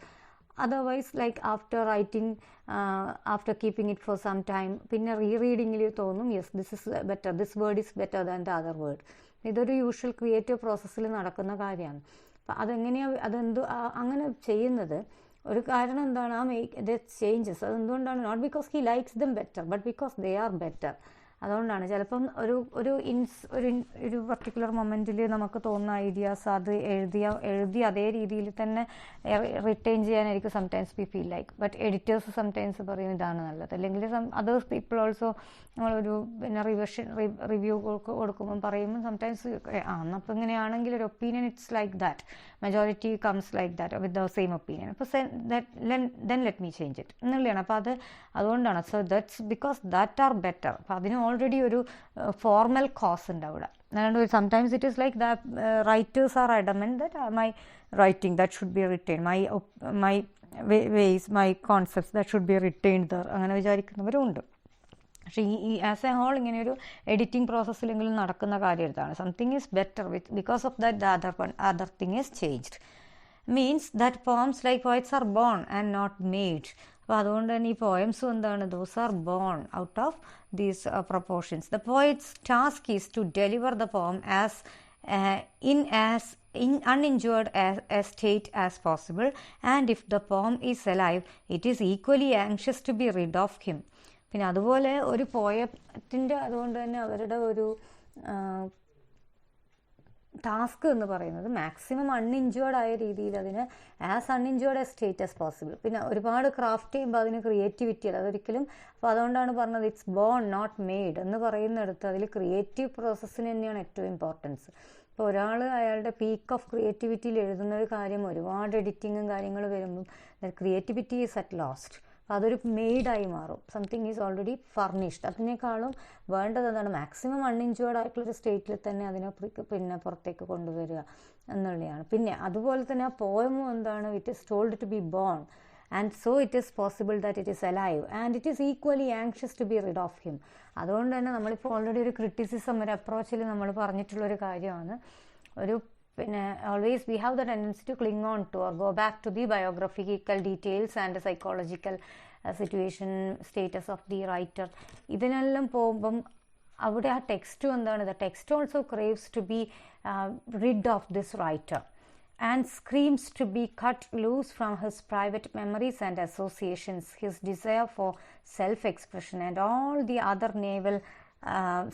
Otherwise like after writing, after keeping it for some time, പിന്നെ റീഡിങ്ങിൽ തോന്നും yes this is better, this word is better than the other word. ഇതൊരു യൂഷ്വൽ ക്രിയേറ്റീവ് പ്രോസസ്സിൽ നടക്കുന്ന കാര്യമാണ്. അപ്പം അതെങ്ങനെയാണ് അങ്ങനെ ചെയ്യുന്നത്? ഒരു കാരണം എന്താണ്? ആ ചേഞ്ചസ് അതെന്തുകൊണ്ടാണ്? Not because he likes them better but because they are better. അതുകൊണ്ടാണ് ചിലപ്പം ഒരു പർട്ടിക്കുലർ മൊമെൻറ്റിൽ നമുക്ക് തോന്നുന്ന ഐഡിയാസ് അത് എഴുതി അതേ രീതിയിൽ തന്നെ റിട്ടേൺ ചെയ്യാനായിരിക്കും sometimes we feel like. But editors sometimes പറയും ഇതാണ് നല്ലത്, അല്ലെങ്കിൽ അതേഴ്സ് പീപ്പിൾ ഓൾസോ നമ്മളൊരു പിന്നെ റിവ്യൂ കൊടുക്കുമ്പം പറയുമ്പോൾ സംടൈംസ് അപ്പം ഇങ്ങനെയാണെങ്കിൽ ഒരു opinion it's like that, majority comes like that with the same opinion. അപ്പോൾ then let me change it എന്നുള്ളതാണ്. അപ്പോൾ അതുകൊണ്ടാണ്. So that's because that are better. അപ്പോൾ അതിന് ഓൾറെഡി ഒരു ഫോർമൽ കോസ് ഉണ്ട് അവിടെ. അതുകൊണ്ട് sometimes it is like writers are adamant that my writing that should be return, my ways, my concepts that should be returned there, അങ്ങനെ വിചാരിക്കുന്നവരും ഉണ്ട്. പക്ഷേ ഈ ആസ് എ ഹോൾ ഇങ്ങനെ ഒരു എഡിറ്റിംഗ് പ്രോസസ്സിലെങ്കിലും നടക്കുന്ന കാര്യം ഇതാണ്. Something is better because of that the other thing is changed, means that poems like poets are born and not made. അപ്പോൾ അതുകൊണ്ട് തന്നെ ഈ പോയംസും എന്താണ്? Those are born out of these proportions. The poet's task is to deliver the poem as uninjured a state as possible, and if the poem is alive it is equally anxious to be rid of him. പിന്നെ അതുപോലെ ഒരു പോയത്തിൻ്റെ അതുകൊണ്ട് തന്നെ അവരുടെ ഒരു ടാസ്ക് എന്ന് പറയുന്നത് മാക്സിമം അൺഇഞ്ചേർഡ് ആയ രീതിയിൽ അതിന് as uninjured a state as possible. പിന്നെ ഒരുപാട് ക്രാഫ്റ്റ് ചെയ്യുമ്പോൾ അതിന് ക്രിയേറ്റിവിറ്റി അല്ല അതൊരിക്കലും. അപ്പോൾ അതുകൊണ്ടാണ് പറഞ്ഞത് ഇറ്റ്സ് ബോൺ നോട്ട് മെയ്ഡ് എന്ന് പറയുന്നിടത്ത് അതിൽ ക്രിയേറ്റീവ് പ്രോസസ്സിന് തന്നെയാണ് ഏറ്റവും ഇമ്പോർട്ടൻസ്. ഇപ്പോൾ ഒരാൾ അയാളുടെ പീക്ക് ഓഫ് ക്രിയേറ്റിവിറ്റിയിൽ എഴുതുന്ന ഒരു കാര്യം ഒരുപാട് എഡിറ്റിങ്ങും കാര്യങ്ങളും വരുമ്പം ക്രിയേറ്റിവിറ്റി ഈസ് അറ്റ് ലോസ്റ്റ്. അപ്പോൾ അതൊരു മെയ്ഡായി മാറും. Something is already furnished. അതിനേക്കാളും വേണ്ടത് എന്താണ്? മാക്സിമം അൺഇഞ്ചേർഡ് ആയിട്ടുള്ളൊരു സ്റ്റേറ്റിൽ തന്നെ അതിനെ പിന്നെ പുറത്തേക്ക് കൊണ്ടുവരിക എന്നുള്ളതാണ്. പിന്നെ അതുപോലെ തന്നെ ആ പോയമും എന്താണ്? It is told to be born and so it is possible that it is alive and it is equally anxious to be rid of him. അതുകൊണ്ട് തന്നെ നമ്മളിപ്പോൾ ഓൾറെഡി ഒരു ക്രിറ്റിസിസം, ഒരു അപ്രോച്ചിൽ നമ്മൾ പറഞ്ഞിട്ടുള്ളൊരു കാര്യമാണ് പിന്നെ always we have the tendency to cling on to or go back to the biographical details and the psychological situation, status of the writer. ഇതിനെല്ലാം പോകുമ്പം അവിടെ ആ ടെക്സ്റ്റ് എന്താണ്? the text also craves to be rid of this writer and screams to be cut loose from his private memories and associations, his desire for self-expression and all the other navel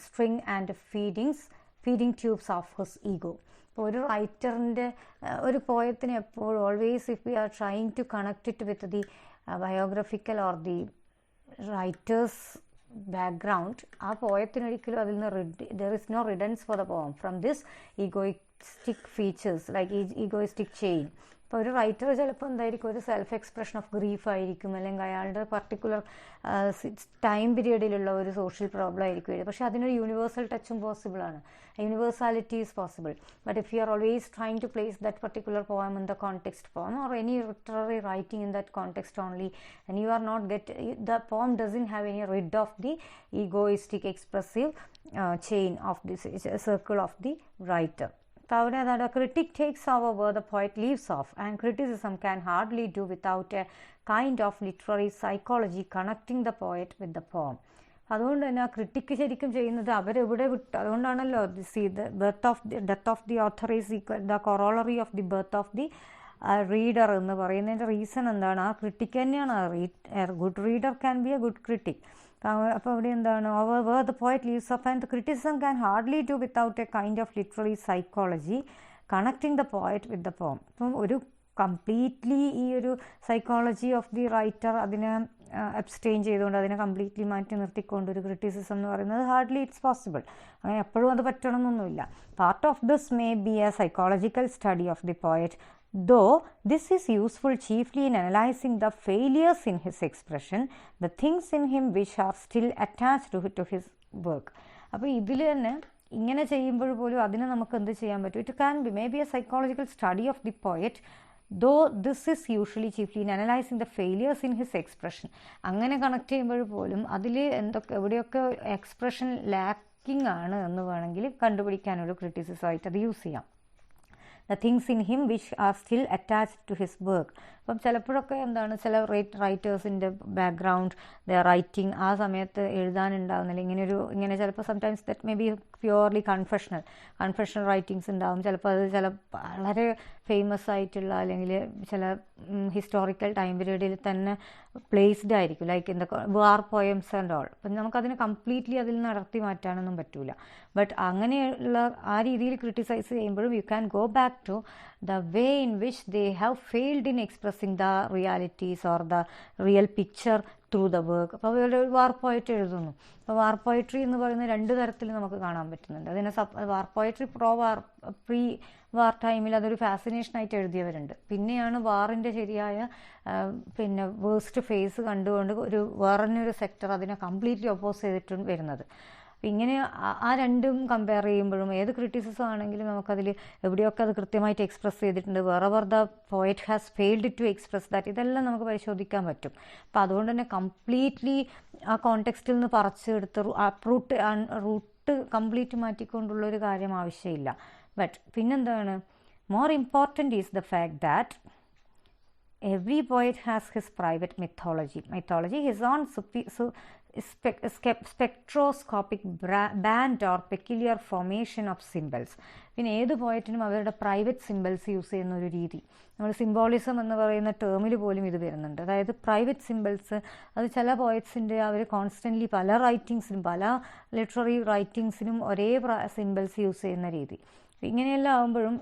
string and feeding tubes of his ego. ഇപ്പോൾ ഒരു റൈറ്ററിൻ്റെ ഒരു പോയത്തിന് എപ്പോൾ always if we are trying to connect it with the biographical or the writer's background, ആ പോയത്തിനൊരിക്കലും അതിൽ നിന്ന് there is no riddance for the poem from this egoistic features like egoistic chain. ഇപ്പോൾ ഒരു റൈറ്റർ ചിലപ്പോൾ എന്തായിരിക്കും? ഒരു സെൽഫ് എക്സ്പ്രഷൻ ഓഫ് ഗ്രീഫ് ആയിരിക്കും, അല്ലെങ്കിൽ അയാളുടെ പർട്ടിക്കുലർ ടൈം പീരീഡിലുള്ള ഒരു സോഷ്യൽ പ്രോബ്ലം ആയിരിക്കും. പക്ഷേ അതിനൊരു യൂണിവേഴ്സൽ ടച്ചും പോസിബിളാണ്. Universality is possible. But if you are always trying to place that particular poem in the context poem or any literary writing in that context only, and you are not the poem doesn't have any rid of the egoistic expressive chain of the circle of the writer. അവിടെ അതാണ് critic takes over where the poet leaves off, and criticism can hardly do without a kind of literary psychology connecting the poet with the poem. അതുകൊണ്ട് തന്നെ ആ ക്രിട്ടിക്ക് ശരിക്കും ചെയ്യുന്നത് അവരെവിടെ വിട്ടു. അതുകൊണ്ടാണല്ലോ death of the author is the corollary of the birth of the reader എന്ന് പറയുന്നതിൻ്റെ റീസൺ എന്താണ്? ആ ക്രിട്ടിക്ക് തന്നെയാണ്. Good reader can be a good critic. അപ്പോൾ അവിടെ എന്താണ്? where the poet leaves off, and the criticism can hardly do without a kind of literary psychology connecting the poet with the poem. അപ്പം ഒരു കംപ്ലീറ്റ്ലി ഈ ഒരു സൈക്കോളജി ഓഫ് ദി റൈറ്റർ അതിനെ അബ്സ്റ്റെയിൻ ചെയ്തുകൊണ്ട് അതിനെ കംപ്ലീറ്റ്ലി മാറ്റി നിർത്തിക്കൊണ്ട് ഒരു ക്രിറ്റിസിസം എന്ന് പറയുന്നത് ഹാർഡ്ലി ഇറ്റ്സ് പോസിബിൾ. അങ്ങനെ എപ്പോഴും അത് പറ്റണമെന്നൊന്നുമില്ല. Part of this may be a psychological study of the poet, though this is useful chiefly in analyzing the failures in his expression, the things in him which are still attached to his work. അപ്പോൾ ഇതിൽ തന്നെ ഇങ്ങനെ ചെയ്യുമ്പോൾ പോലും അതിനെ നമുക്ക് എന്ത് ചെയ്യാൻ പറ്റും? It can be may be a psychological study of the poet, though this is usually chiefly in analysing the failures in his expression. അങ്ങനെ കണക്ട് ചെയ്യുമ്പോൾ പോലും അതിൽ എവിടെയൊക്കെ എക്സ്പ്രഷൻ ലാക്കിംഗ് ആണ് എന്ന് വേണമെങ്കിൽ കണ്ടുപിടിക്കാനൊരു ക്രിറ്റിസിസമായിട്ട് അത് യൂസ് ചെയ്യാം. the things in him which are still attached to his work. അപ്പം ചിലപ്പോഴൊക്കെ എന്താണ്, ചില റൈറ്റേഴ്സിൻ്റെ ബാക്ക്ഗ്രൗണ്ട്, റൈറ്റിംഗ് ആ സമയത്ത് എഴുതാനുണ്ടാവുന്നില്ല, ഇങ്ങനെ ചിലപ്പോൾ sometimes that may be purely confessional writings ഉണ്ടാവും. ചിലപ്പോൾ അത് വളരെ ഫേമസ് ആയിട്ടുള്ള അല്ലെങ്കിൽ ചില ഹിസ്റ്റോറിക്കൽ ടൈം പീരീഡിൽ തന്നെ പ്ലേസ്ഡ് ആയിരിക്കും, like in the war poems and all. അപ്പം നമുക്കതിനെ കംപ്ലീറ്റ്ലി അതിൽ നിന്ന് അടർത്തി മാറ്റാനൊന്നും പറ്റൂല. ബട്ട് അങ്ങനെയുള്ള ആ രീതിയിൽ ക്രിട്ടിസൈസ് ചെയ്യുമ്പോഴും U can go back to the way in which they have failed in expressing the realities or the real picture through the work. അപ്പോൾ അവരുടെ ഒരു വാർ പോയറ്റ് എഴുതുന്നു. അപ്പോൾ വാർ പോയട്രി എന്ന് പറയുന്ന 2 തരത്തിൽ നമുക്ക് കാണാൻ പറ്റുന്നുണ്ട്. അതിനെ വാർ പോയട്രി പ്രീ വാർ ടൈമിൽ അതൊരു ഫാസിനേഷനായിട്ട് എഴുതിയവരുണ്ട്. പിന്നെയാണ് വാറിൻ്റെ ശരിയായ പിന്നെ വേഴ്സ്റ്റ് ഫേസ് കണ്ടുകൊണ്ട് വേറൊരു സെക്ടർ അതിനെ കംപ്ലീറ്റ്ലി ഒപ്പോസ് ചെയ്തിട്ട് വരുന്നത്. ഇങ്ങനെ ആ രണ്ടും കമ്പയർ ചെയ്യുമ്പോഴും ഏത് ക്രിറ്റിസിസം ആണെങ്കിലും നമുക്കതിൽ എവിടെയൊക്കെ അത് കൃത്യമായിട്ട് എക്സ്പ്രസ് ചെയ്തിട്ടുണ്ട്, wherever the poet has failed to express that, ഇതെല്ലാം നമുക്ക് പരിശോധിക്കാൻ പറ്റും. അപ്പം അതുകൊണ്ട് തന്നെ കംപ്ലീറ്റ്ലി ആ കോണ്ടെക്സ്റ്റിൽ നിന്ന് പറിച്ചെടുത്ത് റൂട്ട് കംപ്ലീറ്റ് മാറ്റിക്കൊണ്ടുള്ളൊരു കാര്യം ആവശ്യമില്ല. ബട്ട് പിന്നെന്താണ്, more important is the fact that every poet has his private mythology, his own spectroscopic band or peculiar formation of symbols. പിന്നെ ഏത് പോയറ്റിനും അവരുടെ പ്രൈവറ്റ് സിമ്പിൾസ് യൂസ് ചെയ്യുന്ന ഒരു രീതി, നമ്മൾ സിംബോളിസം എന്ന് പറയുന്ന ടേമിൽ പോലും ഇത് വരുന്നുണ്ട്. അതായത് പ്രൈവറ്റ് സിമ്പിൾസ്, അത് ചില പോയറ്റ്സിൻ്റെ അവർ കോൺസ്റ്റൻ്റ്ലി പല റൈറ്റിങ്സിനും പല ലിറ്റററി റൈറ്റിങ്സിനും ഒരേ സിമ്പിൾസ് യൂസ് ചെയ്യുന്ന രീതി. ഇങ്ങനെയെല്ലാം ആകുമ്പോഴും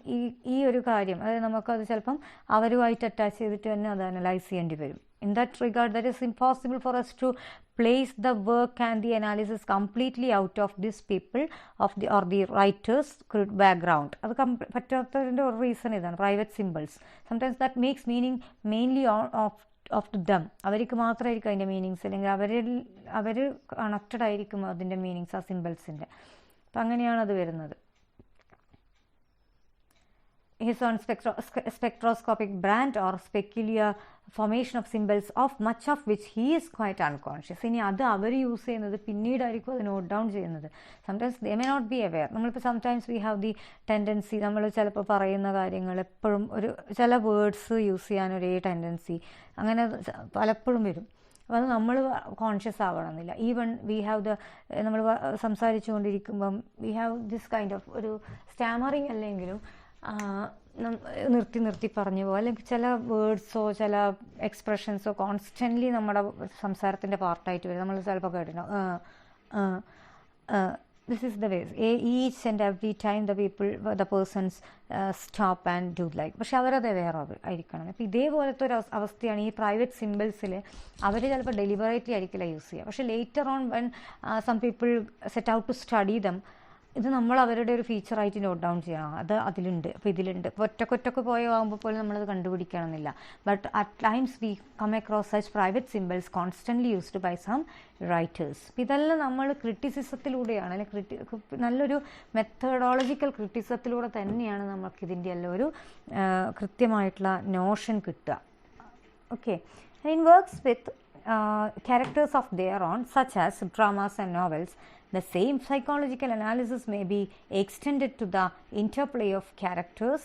ഈ ഒരു കാര്യം, അതായത് നമുക്കത് ചിലപ്പം അവരുമായിട്ട് അറ്റാച്ച് ചെയ്തിട്ട് തന്നെ അത് അനലൈസ് ചെയ്യേണ്ടി വരും. In that regard that is impossible four us to place the work and the analysis completely out of these people or the writers' background. അത് പറ്റാത്തതിൻ്റെ ഒരു റീസൺ ഇതാണ്, private symbols. Sometimes that makes meaning mainly of them. അവർക്ക് മാത്രമായിരിക്കും അതിൻ്റെ മീനിങ്സ്, അല്ലെങ്കിൽ അവർ കണക്റ്റഡ് ആയിരിക്കും അതിൻ്റെ മീനിങ്സ് ആ സിമ്പിൾസിൻ്റെ. അപ്പം അങ്ങനെയാണ് അത് വരുന്നത്. His own spectroscopic brand or peculiar formation of symbols, of much of which he is quite unconscious. ഇനി അത് അവർ യൂസ് ചെയ്യുന്നത് പിന്നീടായിരിക്കും അത് നോട്ട് ഡൗൺ ചെയ്യുന്നത്. Sometimes they may not be aware. നമ്മളിപ്പോൾ sometimes we have the tendency, നമ്മൾ ചിലപ്പോൾ പറയുന്ന കാര്യങ്ങൾ എപ്പോഴും ചില വേർഡ്സ് യൂസ് ചെയ്യാൻ ഒരേ ടെൻഡൻസി അങ്ങനെ പലപ്പോഴും വരും. അപ്പോൾ അത് നമ്മൾ കോൺഷ്യസ് ആവണമെന്നില്ല. ഈവൺ വി ഹാവ് നമ്മൾ സംസാരിച്ചുകൊണ്ടിരിക്കുമ്പം we have this kind of ഒരു സ്റ്റാമറിങ് അല്ലെങ്കിലും നിർത്തി പറഞ്ഞു പോകും, അല്ലെങ്കിൽ ചില വേർഡ്സോ ചില എക്സ്പ്രഷൻസോ കോൺസ്റ്റൻ്റ്ലി നമ്മുടെ സംസാരത്തിൻ്റെ പാർട്ടായിട്ട് വരും. നമ്മൾ ചിലപ്പോൾ കേട്ടിട്ടുണ്ടാവും this is the way each and every time the persons stop and do like. പക്ഷെ അവരത് വേറെ ആയിരിക്കണം. അപ്പോൾ ഇതേപോലത്തെ ഒരു അവസ്ഥയാണ് ഈ പ്രൈവറ്റ് സിമ്പിൾസിൽ. അവർ ചിലപ്പോൾ ഡെലിബറേറ്റ്ലി ആയിരിക്കില്ല യൂസ് ചെയ്യുക, പക്ഷേ later on when some people set out to study them, ഇത് നമ്മൾ അവരുടെ ഒരു ഫീച്ചറായിട്ട് നോട്ട് ഡൗൺ ചെയ്യണം. അത് അതിലുണ്ട്, അപ്പോൾ ഇതിലുണ്ട്. ഇപ്പോൾ ഒറ്റക്കൊറ്റക്ക് പോയാകുമ്പോൾ പോലും നമ്മളത് കണ്ടുപിടിക്കണമെന്നില്ല. But at times we come across such private symbols constantly used by some writers. ഇതെല്ലാം നമ്മൾ ക്രിറ്റിസിസത്തിലൂടെയാണ്, അല്ലെങ്കിൽ നല്ലൊരു മെത്തഡോളജിക്കൽ ക്രിറ്റിസിസത്തിലൂടെ തന്നെയാണ് നമുക്കിതിൻ്റെ എല്ലാം ഒരു കൃത്യമായിട്ടുള്ള നോഷൻ കിട്ടുക. Okay, in works with characters of their own, such as dramas and novels, the same psychological analysis may be extended to the interplay of characters,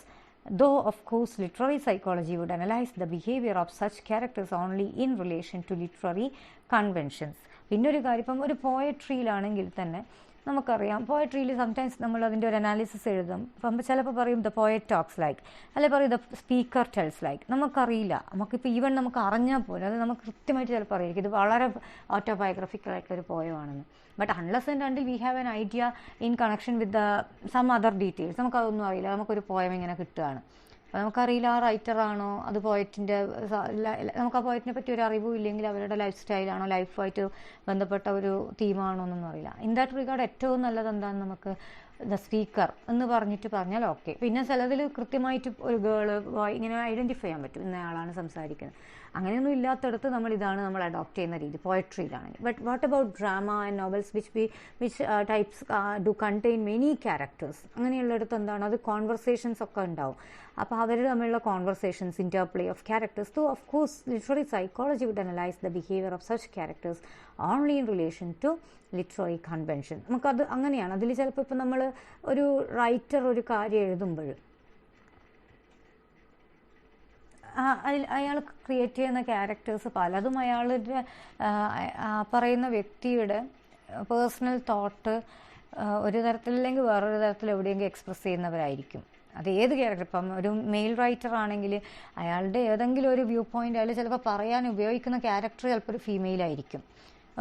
though of course literary psychology would analyze the behavior of such characters only in relation to literary conventions. പിന്നൊരു കാര്യം, ഇപ്പം ഒരു പോയട്രിയിലാണെങ്കിൽ തന്നെ നമുക്കറിയാം, പോയട്രിയിൽ സംടൈംസ് നമ്മൾ അതിൻ്റെ ഒരു അനാലിസിസ് എഴുതും. അപ്പം ചിലപ്പോൾ പറയും ദ പോയറ്റ് ടോക്സ് ലൈക്ക്, അല്ലെങ്കിൽ പറയും ദ സ്പീക്കർ ടെൽസ് ലൈക്ക്. നമുക്കറിയില്ല, നമുക്കിപ്പോൾ ഈവൻ നമുക്ക് അറിഞ്ഞാൽ പോലും അത് നമുക്ക് കൃത്യമായിട്ട് ചിലപ്പോൾ അറിയാം ഇത് വളരെ ഓട്ടോബയോഗ്രഫിക്കലായിട്ടൊരു പോയമാണെന്ന്. But unless and until we have an idea in connection with some other details, നമുക്കതൊന്നും അറിയില്ല, നമുക്കൊരു പോയം ഇങ്ങനെ കിട്ടുകയാണ്. അപ്പോൾ നമുക്കറിയില്ല ആ റൈറ്ററാണോ, അത് പോയറ്റിൻ്റെ, നമുക്ക് ആ പോയറ്റിനെ പറ്റി ഒരു അറിവും ഇല്ലെങ്കിൽ അവരുടെ ലൈഫ് സ്റ്റൈലാണോ, ലൈഫുമായിട്ട് ബന്ധപ്പെട്ട ഒരു തീമാണോ എന്നൊന്നും അറിയില്ല. ഇൻ ദാറ്റ് റിഗാർഡ് ഏറ്റവും നല്ലത് എന്താണെന്ന് നമുക്ക് ദ സ്പീക്കർ എന്ന് പറഞ്ഞാൽ ഓക്കെ. പിന്നെ ചിലതിൽ കൃത്യമായിട്ട് ഒരു ഗേള് ബോയ് ഇങ്ങനെ ഐഡൻറ്റിഫൈ ചെയ്യാൻ പറ്റും, ഇന്നയാളാണ് സംസാരിക്കുന്നത്. അങ്ങനെയൊന്നും ഇല്ലാത്തടത്ത് നമ്മൾ അഡോപ്റ്റ് ചെയ്യുന്ന രീതി പോയട്രിയിലാണെങ്കിൽ. But what about drama and novels which types do contain many characters? അങ്ങനെയുള്ളിടത്ത് എന്താണ്, അത് കോൺവെർസേഷൻസ് ഒക്കെ ഉണ്ടാവും. അപ്പോൾ അവർ തമ്മിലുള്ള conversations, interplay of characters. So of course literary psychology would analyse the behaviour of such characters only in relation to literary convention. നമുക്കത് അങ്ങനെയാണ്. അതിൽ ചിലപ്പോൾ ഇപ്പം നമ്മൾ ഒരു റൈറ്റർ ഒരു കാര്യം എഴുതുമ്പോൾ അയാൾ ക്രിയേറ്റ് ചെയ്യുന്ന ക്യാരക്ടേഴ്സ് പലതും അയാളുടെ പറയുന്ന വ്യക്തിയുടെ പേഴ്സണൽ തോട്ട് ഒരു തരത്തിലല്ലെങ്കിൽ വേറൊരു തരത്തിൽ എവിടെയെങ്കിലും എക്സ്പ്രസ് ചെയ്യുന്നവരായിരിക്കും. അത് ഏത് ക്യാരക്ടർ, ഇപ്പം ഒരു മെയിൽ റൈറ്റർ ആണെങ്കിൽ അയാളുടെ ഏതെങ്കിലും ഒരു വ്യൂ പോയിൻ്റ് അയാൾ ചിലപ്പോൾ പറയാൻ ഉപയോഗിക്കുന്ന ക്യാരക്ടർ ചിലപ്പോൾ ഒരു ഫീമെയിലായിരിക്കും.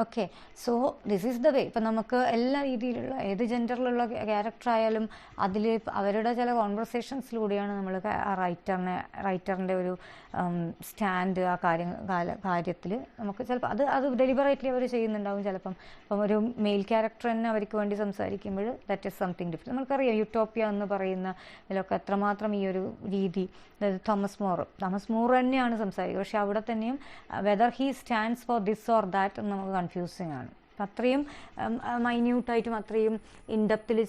Okay, so this is the way. ഇപ്പം നമുക്ക് എല്ലാ രീതിയിലുള്ള ഏത് ജെൻഡറിലുള്ള ക്യാരക്ടർ ആയാലും അതിൽ അവരുടെ ചില കോൺവെർസേഷൻസിലൂടെയാണ് നമ്മൾ ആ റൈറ്ററിൻ്റെ ഒരു സ്റ്റാൻഡ് ആ കാര്യത്തിൽ നമുക്ക് ചിലപ്പോൾ അത് ഡെലിബറേറ്റ്ലി അവർ ചെയ്യുന്നുണ്ടാവും. ചിലപ്പം ഇപ്പം ഒരു മെയിൽ ക്യാരക്ടർ തന്നെ അവർക്ക് വേണ്ടി സംസാരിക്കുമ്പോൾ ദാറ്റ് ഈസ് സംതിങ് ഡിഫറെൻറ്റ്. നമുക്കറിയാം യൂട്ടോപ്യ എന്ന് പറയുന്ന ഇതിലൊക്കെ എത്രമാത്രം ഈ ഒരു രീതി, അതായത് തോമസ് മൂർ തന്നെയാണ് സംസാരിക്കുക. പക്ഷെ അവിടെ തന്നെയും whether he stands for this or that എന്ന് നമുക്ക് കൺഫ്യൂസിങ് ആണ്. അപ്പം അത്രയും മൈന്യൂട്ടായിട്ടും അത്രയും ഇൻഡെപ്തിൽ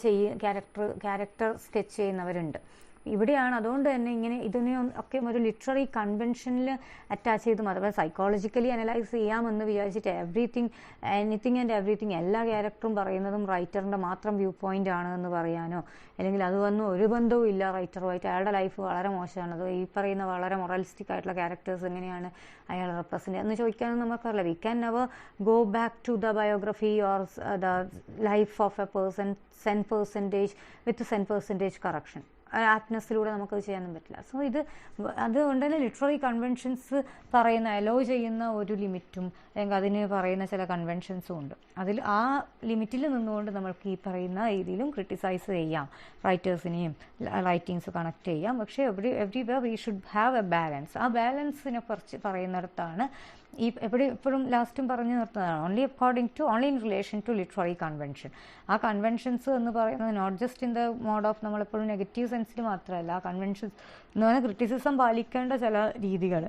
ക്യാരക്ടർ സ്കെച്ച് ചെയ്യുന്നവരുണ്ട്. ഇവിടെയാണ്. അതുകൊണ്ട് തന്നെ ഇതിനെ ഒക്കെ ഒരു ലിറ്റററി കൺവെൻഷനിൽ അറ്റാച്ച് ചെയ്ത് മാത്രമേ സൈക്കോളജിക്കലി അനലൈസ് ചെയ്യാമെന്ന് വിചാരിച്ചിട്ട് എനിത്തിങ് ആൻഡ് എവറിത്തിങ് എല്ലാ ക്യാരക്ടറും പറയുന്നതും റൈറ്ററിൻ്റെ മാത്രം വ്യൂ പോയിൻ്റ് ആണ് എന്ന് പറയാനോ, അല്ലെങ്കിൽ അതൊന്നും ഒരു ബന്ധവും ഇല്ല റൈറ്ററുമായിട്ട്, അയാളുടെ ലൈഫ് വളരെ മോശമാണ്, അത് ഈ പറയുന്ന വളരെ മൊറലിസ്റ്റിക് ആയിട്ടുള്ള ക്യാരക്ടേഴ്സ് എങ്ങനെയാണ് അയാൾ റെപ്രസെൻ്റ് എന്ന് ചോദിക്കാനും നമുക്കറിയില്ല. We can never go back to the biography or the life of a person with 10% correction. ആപ്റ്റ്നെസ്സിലൂടെ നമുക്കത് ചെയ്യാനും പറ്റില്ല. സോ അതുകൊണ്ട് തന്നെ ലിറ്റററി കൺവെൻഷൻസ് അലോ ചെയ്യുന്ന ഒരു ലിമിറ്റും അല്ലെങ്കിൽ അതിന് പറയുന്ന ചില കൺവെൻഷൻസും ഉണ്ട്. അതിൽ ആ ലിമിറ്റിൽ നിന്നുകൊണ്ട് നമ്മൾക്ക് ഈ പറയുന്ന രീതിയിലും ക്രിട്ടിസൈസ് ചെയ്യാം, റൈറ്റേഴ്സിനെയും റൈറ്റിങ്സ് കണക്ട് ചെയ്യാം. പക്ഷേ everywhere we should have a balance. ആ ബാലൻസിനെ കുറിച്ച് പറയുന്നിടത്താണ് എപ്പോഴും ലാസ്റ്റും പറഞ്ഞു നിർത്തുന്നതാണ് only in relation to literary convention. ആ കൺവെൻഷൻസ് എന്ന് പറയുന്നത് not just in the mode of നമ്മളെപ്പോഴും നെഗറ്റീവ് സെൻസിൽ മാത്രമല്ല, ആ കൺവെൻഷൻസ് എന്ന് പറഞ്ഞാൽ ക്രിറ്റിസിസം പാലിക്കേണ്ട ചില രീതികൾ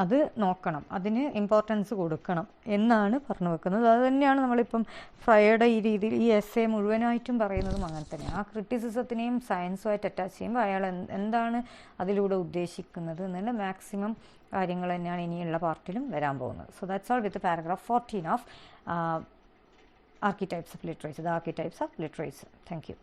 അത് നോക്കണം, അതിന് ഇമ്പോർട്ടൻസ് കൊടുക്കണം എന്നാണ് പറഞ്ഞു വെക്കുന്നത്. അത് തന്നെയാണ് നമ്മളിപ്പം ഫ്രൈയുടെ ഈ രീതിയിൽ ഈ എസ്സേ മുഴുവനായിട്ടും പറയുന്നതും അങ്ങനെ തന്നെയാണ്. ആ ക്രിറ്റിസിസത്തിനെയും സയൻസുമായിട്ട് അറ്റാച്ച് ചെയ്യുമ്പോൾ അയാൾ എന്താണ് അതിലൂടെ ഉദ്ദേശിക്കുന്നത് എന്നുള്ള മാക്സിമം കാര്യങ്ങൾ തന്നെയാണ് ഇനിയുള്ള പാർട്ടിലും വരാൻ പോകുന്നത്. So that's all with paragraph 14 of archetypes of literature, the archetypes of literature. Thank you.